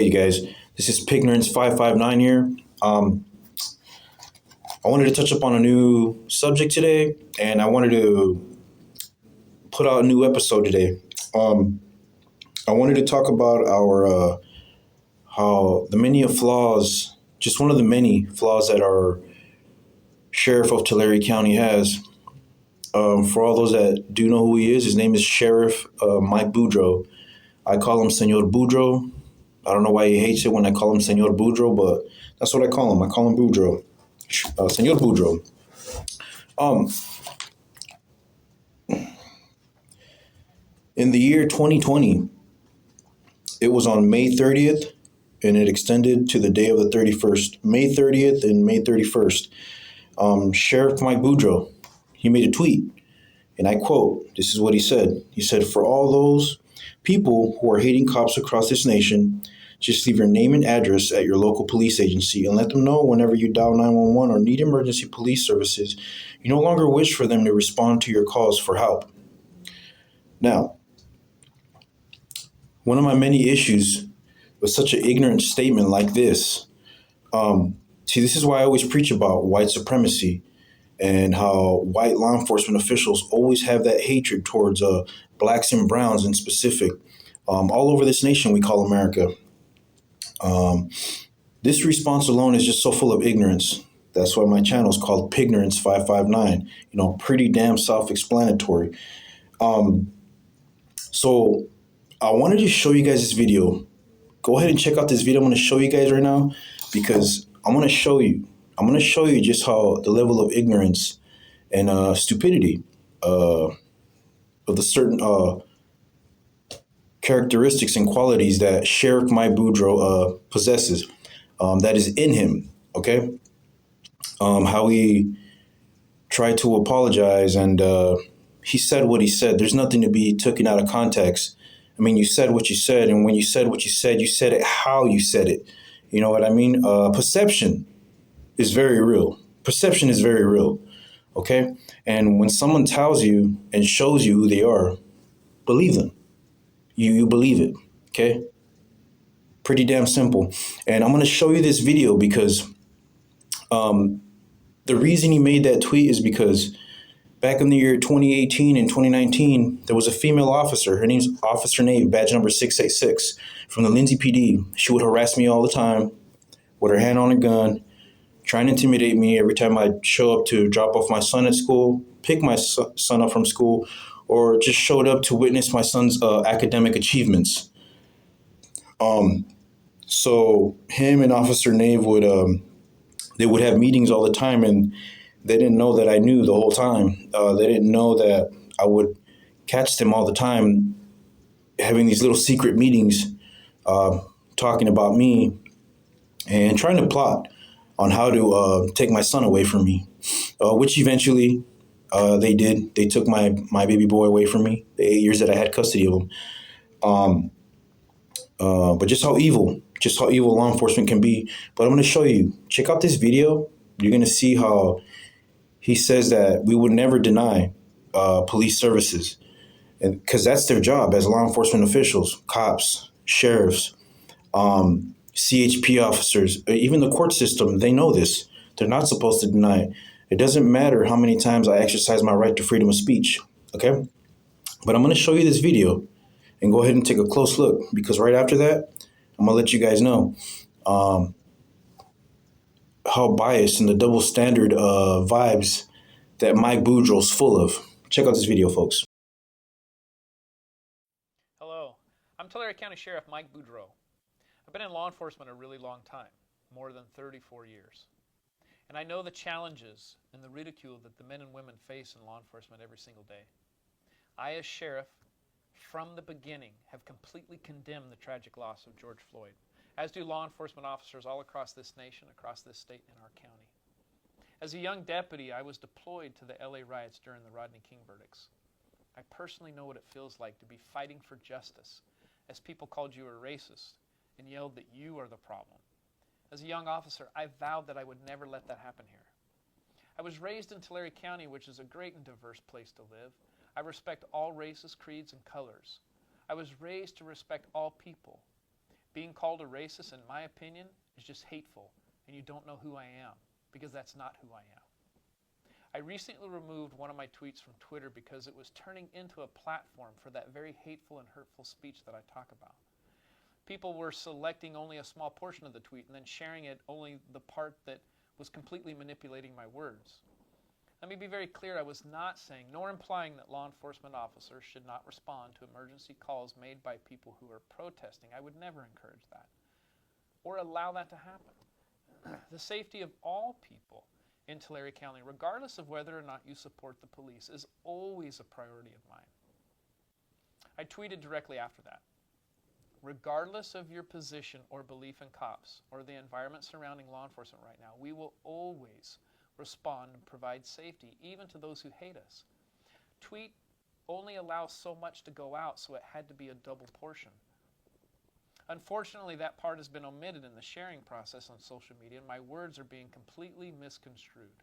Hey guys, this is Pignerance559 here. I wanted to touch up on a new subject today, and I wanted to put out a new episode today. Um, I wanted to talk about our how the many flaws, just one of the many flaws that our sheriff of Tulare County has. For all those that do know who he is, his name is Sheriff Mike Boudreaux. I call him Senor Boudreaux. I don't know why he hates it when I call him Senor Boudreaux, but that's what I call him. I call him Boudreaux. Senor Boudreaux. Um, in the year 2020, it was on May 30th, and it extended to the day of the 31st. May 30th and May 31st. Sheriff Mike Boudreaux, he made a tweet, and I quote, this is what he said. He said, "For all those people who are hating cops across this nation, just leave your name and address at your local police agency and let them know whenever you dial 911 or need emergency police services, you no longer wish for them to respond to your calls for help." Now, one of my many issues with such an ignorant statement like this, see, this is why I always preach about white supremacy and how white law enforcement officials always have that hatred towards blacks and browns in specific. All over this nation we call America. This response alone is just so full of ignorance. That's why my channel is called Pignerance559. Pretty damn self-explanatory. So I wanted to show you guys this video. Go ahead and check out this video I'm going to show you guys right now, because I'm going to show you just how the level of ignorance and stupidity of the certain characteristics and qualities that Sheriff Mike Boudreaux possesses, that is in him. Okay, how he tried to apologize and he said what he said. There's nothing to be taken out of context. I mean, you said what you said, and when you said what you said it how you said it. You know what I mean? Perception is very real. Perception is very real. Okay, and when someone tells you and shows you who they are, believe them. You believe it. Okay, pretty damn simple. And I'm going to show you this video because the reason he made that tweet is because back in the year 2018 and 2019, there was a female officer. Her name's Officer Nave, badge number 686, from the Lindsay PD. She would harass me all the time with her hand on a gun, trying to intimidate me every time I'd show up to drop off my son at school, pick my son up from school, or just showed up to witness my son's academic achievements. So him and Officer Nave would they would have meetings all the time, and they didn't know that I knew the whole time. They didn't know that I would catch them all the time having these little secret meetings, talking about me and trying to plot on how to take my son away from me, which eventually they did. They took my baby boy away from me, the 8 years that I had custody of him. But just how evil law enforcement can be. But I'm going to show you. Check out this video. You're going to see how he says that we would never deny police services, and because that's their job as law enforcement officials, cops, sheriffs, CHP officers, even the court system. They know this. They're not supposed to deny it. It doesn't matter how many times I exercise my right to freedom of speech. Okay, but I'm going to show you this video and go ahead and take a close look, because right after that, I'm going to let you guys know how biased and the double standard vibes that Mike Boudreaux's full of. Check out this video, folks. Hello, I'm Tulare County Sheriff Mike Boudreaux. I've been in law enforcement a really long time, more than 34 years. And I know the challenges and the ridicule that the men and women face in law enforcement every single day. I, as sheriff, from the beginning, have completely condemned the tragic loss of George Floyd, as do law enforcement officers all across this nation, across this state, and our county. As a young deputy, I was deployed to the LA riots during the Rodney King verdicts. I personally know what it feels like to be fighting for justice, as people called you a racist and yelled that you are the problem. As a young officer, I vowed that I would never let that happen here. I was raised in Tulare County, which is a great and diverse place to live. I respect all races, creeds, and colors. I was raised to respect all people. Being called a racist, in my opinion, is just hateful, and you don't know who I am, because that's not who I am. I recently removed one of my tweets from Twitter because it was turning into a platform for that very hateful and hurtful speech that I talk about. People were selecting only a small portion of the tweet and then sharing it only the part that was completely manipulating my words. Let me be very clear, I was not saying nor implying that law enforcement officers should not respond to emergency calls made by people who are protesting. I would never encourage that or allow that to happen. The safety of all people in Tulare County, regardless of whether or not you support the police, is always a priority of mine. I tweeted directly after that. Regardless of your position or belief in cops or the environment surrounding law enforcement right now, we will always respond and provide safety, even to those who hate us. Tweet only allows so much to go out, so it had to be a double portion. Unfortunately, that part has been omitted in the sharing process on social media, and my words are being completely misconstrued.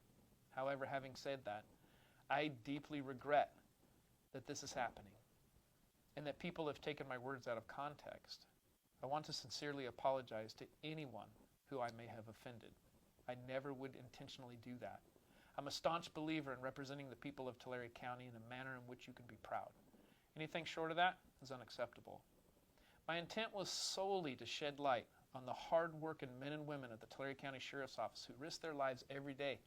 However, having said that, I deeply regret that this is happening and that people have taken my words out of context. I want to sincerely apologize to anyone who I may have offended. I never would intentionally do that. I'm a staunch believer in representing the people of Tulare County in a manner in which you can be proud. Anything short of that is unacceptable. My intent was solely to shed light on the hard-working men and women at the Tulare County Sheriff's Office who risk their lives every day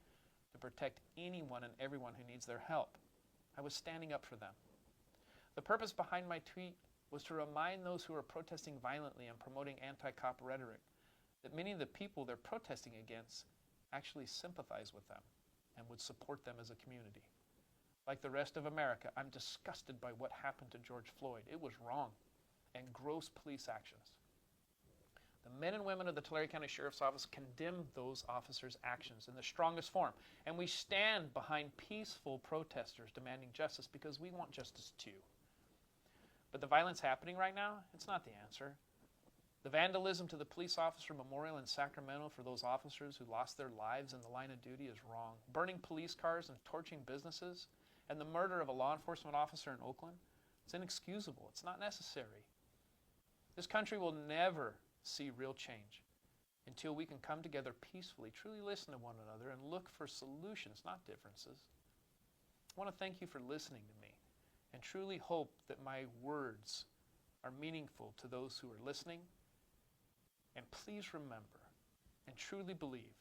to protect anyone and everyone who needs their help. I was standing up for them. The purpose behind my tweet was to remind those who are protesting violently and promoting anti-cop rhetoric that many of the people they're protesting against actually sympathize with them and would support them as a community. Like the rest of America, I'm disgusted by what happened to George Floyd. It was wrong and gross police actions. The men and women of the Tulare County Sheriff's Office condemn those officers' actions in the strongest form, and we stand behind peaceful protesters demanding justice because we want justice too. But the violence happening right now, it's not the answer. The vandalism to the police officer memorial in Sacramento for those officers who lost their lives in the line of duty is wrong. Burning police cars and torching businesses, and the murder of a law enforcement officer in Oakland, it's inexcusable. It's not necessary. This country will never see real change until we can come together peacefully, truly listen to one another, and look for solutions, not differences. I want to thank you for listening to me and truly hope that my words are meaningful to those who are listening. And please remember and truly believe,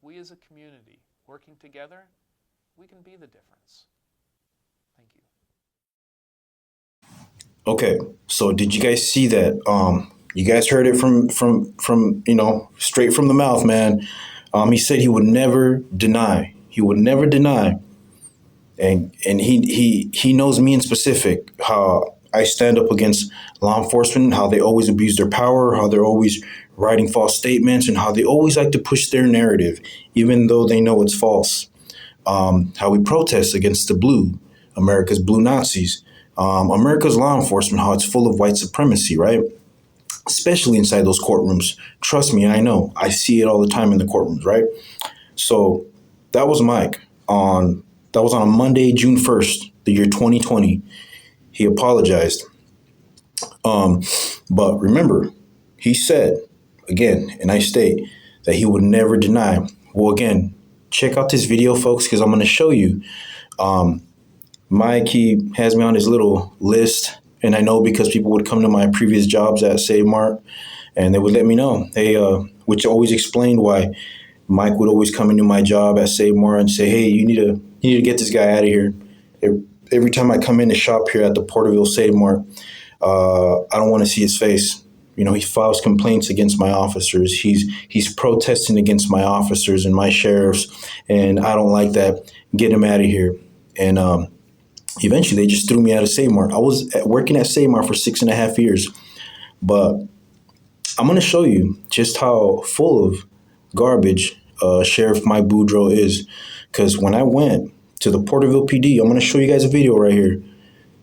we as a community working together, we can be the difference. Thank you. Okay, so did you guys see that? You guys heard it from straight from the mouth, man. He said he would never deny. He would never deny. And he knows me in specific, how I stand up against law enforcement, how they always abuse their power, how they're always writing false statements, and how they always like to push their narrative, even though they know it's false. How we protest against the blue, America's blue Nazis, America's law enforcement, how it's full of white supremacy, right? Especially inside those courtrooms. Trust me, I know. I see it all the time in the courtrooms, right? So that was Mike that was on a Monday, June 1st, the year 2020. He apologized. But remember, he said, again, and I state, that he would never deny. Well, again, check out this video, folks, because I'm going to show you. Mike, he has me on his little list, and I know because people would come to my previous jobs at Save Mart, and they would let me know. Which always explained why Mike would always come into my job at Save Mart and say, "Hey, you need to get this guy out of here." Every time I come in to shop here at the Porterville Save Mart, I don't want to see his face. You know, he files complaints against my officers. He's protesting against my officers and my sheriffs, and I don't like that. Get him out of here. And eventually, they just threw me out of Save Mart. I was working at Save Mart for 6.5 years, but I'm going to show you just how full of garbage Sheriff Mike Boudreaux is. Because when I went to the Porterville PD, I'm going to show you guys a video right here.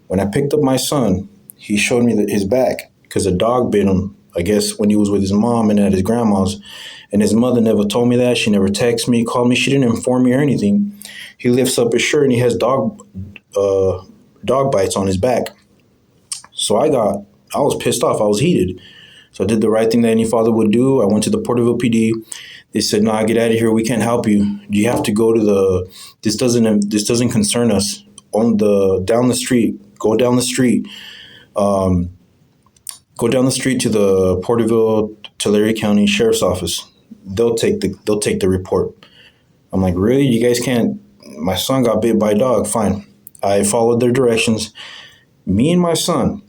When I picked up my son, he showed me his back because a dog bit him, I guess, when he was with his mom and at his grandma's. And his mother never told me that. She never texted me, called me. She didn't inform me or anything. He lifts up his shirt and he has dog bites on his back. So I was pissed off. I was heated. So I did the right thing that any father would do. I went to the Porterville PD. They said, "Nah, get out of here. We can't help you. You have to go to the. This doesn't concern us. On the down the street. Go down the street. Go down the street to the Porterville, Tulare County Sheriff's Office. They'll take the report." I'm like, "Really? You guys can't? My son got bit by a dog. Fine." I followed their directions. Me and my son,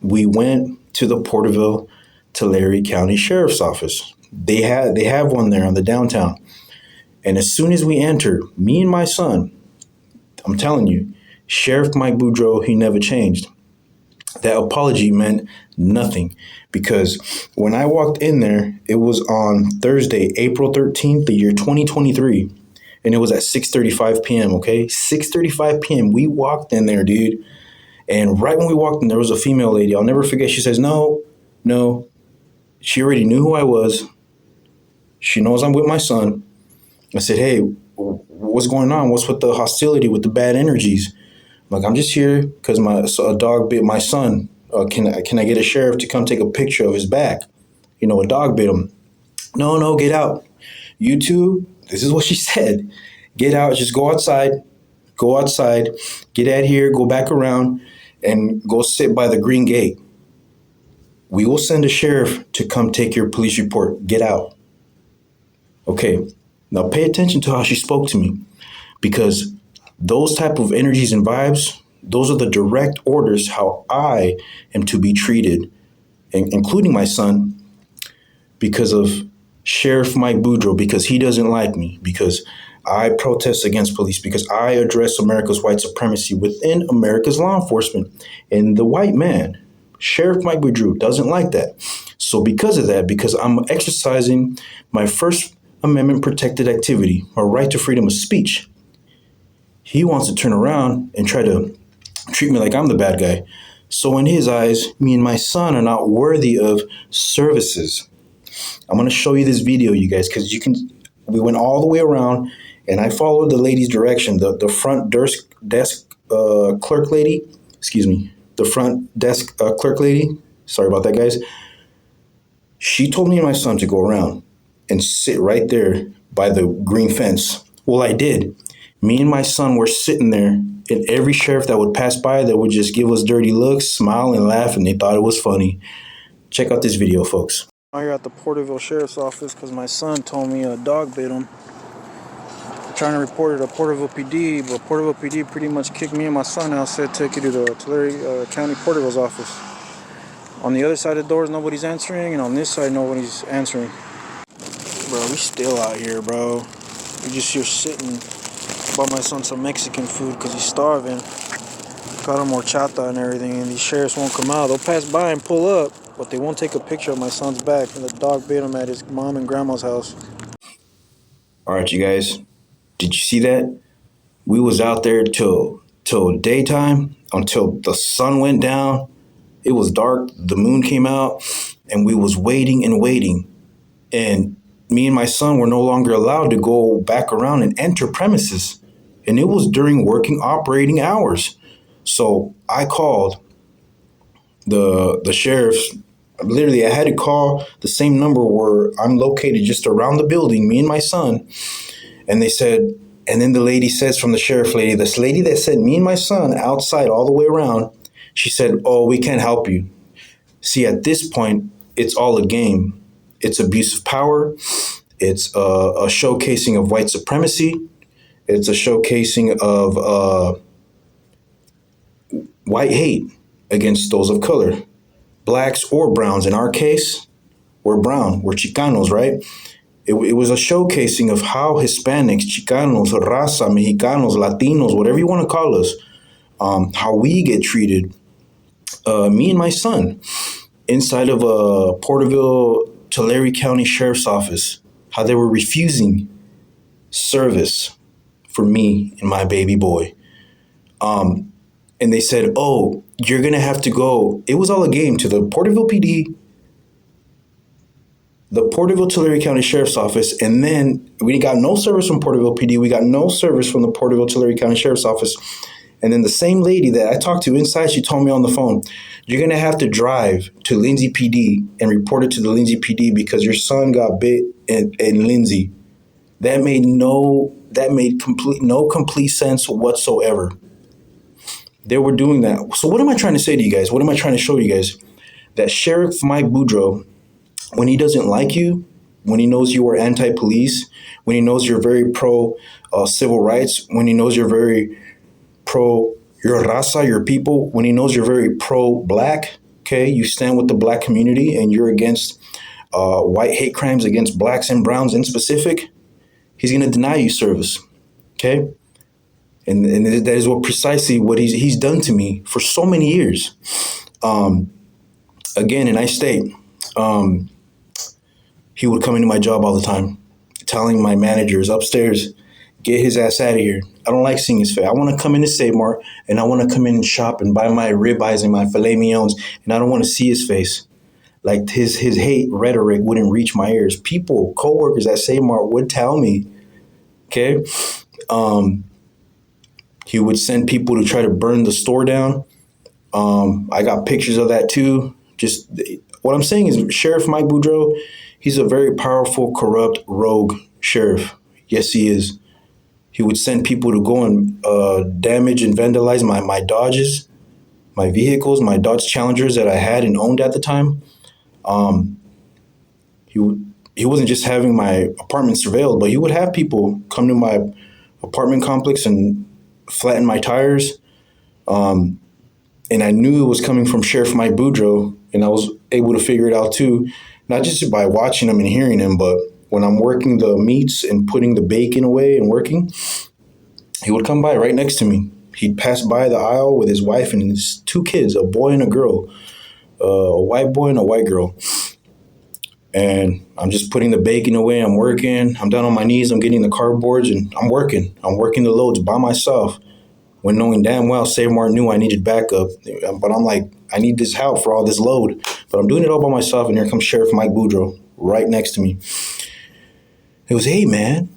we went to the Porterville, Tulare County Sheriff's Office. They have one there on the downtown. And as soon as we entered, me and my son, I'm telling you, Sheriff Mike Boudreaux, he never changed. That apology meant nothing because when I walked in there, it was on Thursday, April 13th, the year 2023, and it was at 6:35 p.m., okay? 6:35 p.m. We walked in there, dude. And right when we walked in, there was a female lady. I'll never forget. She says, "No, no." She already knew who I was. She knows I'm with my son. I said, "Hey, what's going on? What's with the hostility, with the bad energies?" Like, "I'm just here because a dog bit my son. Can I get a sheriff to come take a picture of his back? A dog bit him." "No, no, get out. You two," this is what she said. "Get out. Just go outside. Go outside. Get out here. Go back around and go sit by the green gate. We will send a sheriff to come take your police report. Get out." Okay. Now pay attention to how she spoke to me because those type of energies and vibes, those are the direct orders how I am to be treated, including my son, because of Sheriff Mike Boudreaux, because he doesn't like me, because I protest against police, because I address America's white supremacy within America's law enforcement. And the white man, Sheriff Mike Boudreaux, doesn't like that. So because of that, because I'm exercising my First Amendment protected activity, my right to freedom of speech, he wants to turn around and try to treat me like I'm the bad guy. So in his eyes, me and my son are not worthy of services. I'm going to show you this video, you guys, because we went all the way around and I followed the lady's direction, the front desk clerk lady, the front desk clerk lady. Sorry about that, guys. She told me and my son to go around and sit right there by the green fence. Well, I did. Me and my son were sitting there, and every sheriff that would pass by that would just give us dirty looks, smile, and laugh, and they thought it was funny. Check out this video, folks. I'm here at the Porterville Sheriff's Office because my son told me a dog bit him. I'm trying to report it to Porterville PD, but Porterville PD pretty much kicked me and my son out, said take you to the Tulare County Porterville's office. On the other side of the doors, nobody's answering, and on this side, nobody's answering. Bro, we still out here, bro. We just here sitting. Bought my son some Mexican food because he's starving. Got him horchata and everything, and these sheriffs won't come out. They'll pass by and pull up, but they won't take a picture of my son's back, and the dog bit him at his mom and grandma's house. All right, you guys. Did you see that? We was out there till daytime, until the sun went down. It was dark, the moon came out, and we was waiting and waiting. And me and my son were no longer allowed to go back around and enter premises. And it was during working operating hours. So I called the sheriffs. Literally, I had to call the same number where I'm located, just around the building, me and my son. And they said, and then the lady says from the sheriff lady, this lady that sent me and my son outside all the way around, she said, "Oh, we can't help you." See, at this point, it's all a game. It's abuse of power. It's a showcasing of white supremacy. It's a showcasing of white hate against those of color, blacks or browns. In our case, we're brown. We're Chicanos, right? It was a showcasing of how Hispanics, Chicanos, Raza, Mexicanos, Latinos, whatever you want to call us, how we get treated. Me and my son inside of a Porterville, Tulare County Sheriff's Office, how they were refusing service for me and my baby boy. And they said, "Oh, you're going to have to go." It was all a game to the Porterville PD, the Porterville Tulare County Sheriff's Office, and then we got no service from Porterville PD. We got no service from the Porterville Tulare County Sheriff's Office. And then the same lady that I talked to inside, she told me on the phone, you're going to have to drive to Lindsay PD and report it to the Lindsay PD because your son got bit in Lindsay. That made complete sense whatsoever. They were doing that. So what am I trying to say to you guys? What am I trying to show you guys? That Sheriff Mike Boudreaux, when he doesn't like you, when he knows you are anti-police, when he knows you're very pro civil rights, when he knows you're very pro your raza, your people, when he knows you're very pro-black, okay, you stand with the black community and you're against white hate crimes against blacks and browns in specific, he's going to deny you service, okay? And that is precisely what he's done to me for so many years. Again, and I state, he would come into my job all the time, telling my managers upstairs, get his ass out of here. I don't like seeing his face. I want to come in to Save Mart and I want to come in and shop and buy my ribeyes and my filet mignons, and I don't want to see his face. Like his hate rhetoric wouldn't reach my ears. People, coworkers at Save Mart would tell me, okay, he would send people to try to burn the store down. I got pictures of that too. Just what I'm saying is Sheriff Mike Boudreaux, he's a very powerful, corrupt, rogue sheriff. Yes, he is. He would send people to go and damage and vandalize my Dodges, my vehicles, my Dodge Challengers that I had and owned at the time. He wasn't just having my apartment surveilled, but he would have people come to my apartment complex and flatten my tires. And I knew it was coming from Sheriff Mike Boudreaux, and I was able to figure it out too, not just by watching him and hearing him, but when I'm working the meats and putting the bacon away and working, he would come by right next to me. He'd pass by the aisle with his wife and his two kids, a boy and a girl, a white boy and a white girl. And I'm just putting the bacon away. I'm working. I'm down on my knees. I'm getting the cardboards and I'm working. I'm working the loads by myself when knowing damn well Save Mart knew I needed backup. But I'm like, I need this help for all this load. But I'm doing it all by myself. And here comes Sheriff Mike Boudreaux right next to me. It was, hey, man,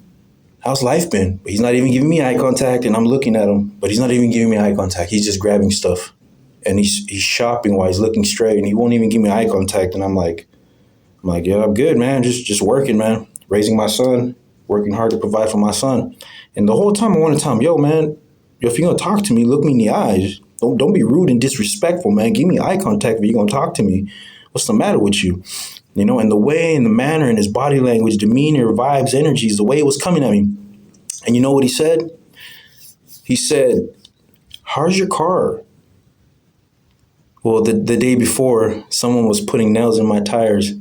how's life been? But he's not even giving me eye contact, and I'm looking at him, but he's not even giving me eye contact. He's just grabbing stuff, and he's shopping while he's looking straight, and he won't even give me eye contact. And I'm like, yeah, I'm good, man. Just working, man. Raising my son, working hard to provide for my son. And the whole time I want to tell him, yo, man, if you're gonna talk to me, look me in the eyes. Don't be rude and disrespectful, man. Give me eye contact if you're gonna talk to me. What's the matter with you? You know, and the way and the manner and his body language, demeanor, vibes, energies, the way it was coming at me. And you know what he said? He said, how's your car? Well, the day before, someone was putting nails in my tires. A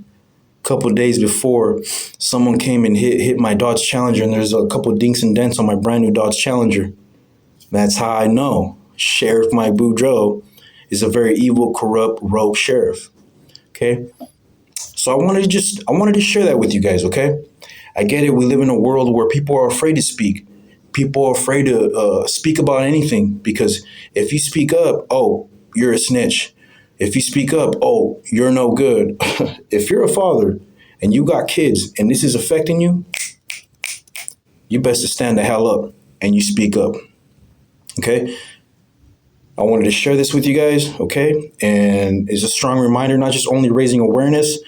couple of days before, someone came and hit my Dodge Challenger, and there's a couple of dinks and dents on my brand new Dodge Challenger. That's how I know Sheriff Mike Boudreaux is a very evil, corrupt, rogue sheriff. Okay? So I wanted to share that with you guys, okay? I get it. We live in a world where people are afraid to speak. People are afraid to speak about anything because if you speak up, oh, you're a snitch. If you speak up, oh, you're no good. If you're a father and you got kids and this is affecting you, you best to stand the hell up and you speak up, okay? I wanted to share this with you guys, okay? And it's a strong reminder, not just only raising awareness,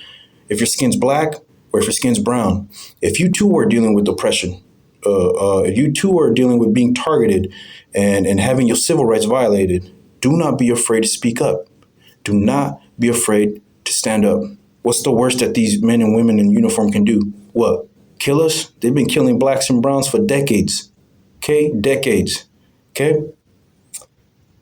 if your skin's black or if your skin's brown, if you too are dealing with oppression, if you too are dealing with being targeted and having your civil rights violated, do not be afraid to speak up. Do not be afraid to stand up. What's the worst that these men and women in uniform can do? What? Kill us? They've been killing blacks and browns for decades. Okay? Decades. Okay?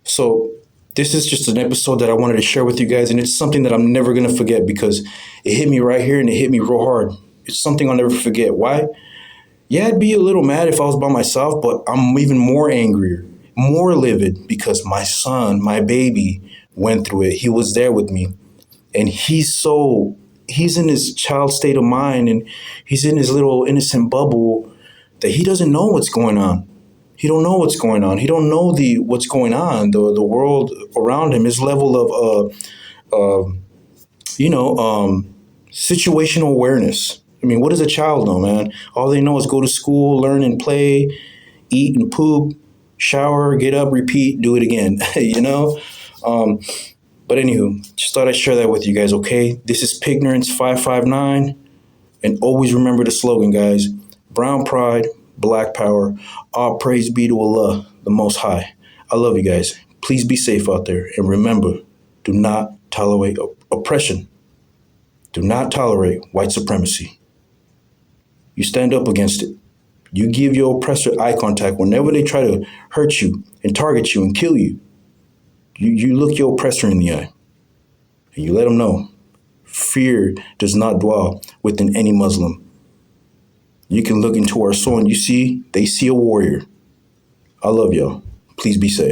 So this is just an episode that I wanted to share with you guys, and it's something that I'm never going to forget because it hit me right here and it hit me real hard. It's something I'll never forget. Why? Yeah, I'd be a little mad if I was by myself, but I'm even more angrier, more livid because my son, my baby, went through it. He was there with me, and he's in his child state of mind, and he's in his little innocent bubble that he doesn't know what's going on. He don't know what's going on. He don't know what's going on. The world around him, his level of situational awareness. I mean, what does a child know, man? All they know is go to school, learn and play, eat and poop, shower, get up, repeat, do it again. Um, but anywho, just thought I'd share that with you guys. Okay, this is Pignorance 559, and always remember the slogan, guys: Brown pride, Black power. All praise be to Allah, the Most High. I love you guys. Please be safe out there, and remember, do not tolerate oppression. Do not tolerate white supremacy. You stand up against it. You give your oppressor eye contact whenever they try to hurt you and target you and kill you. You look your oppressor in the eye and you let them know fear does not dwell within any Muslim. You can look into our soul and they see a warrior. I love y'all. Please be safe.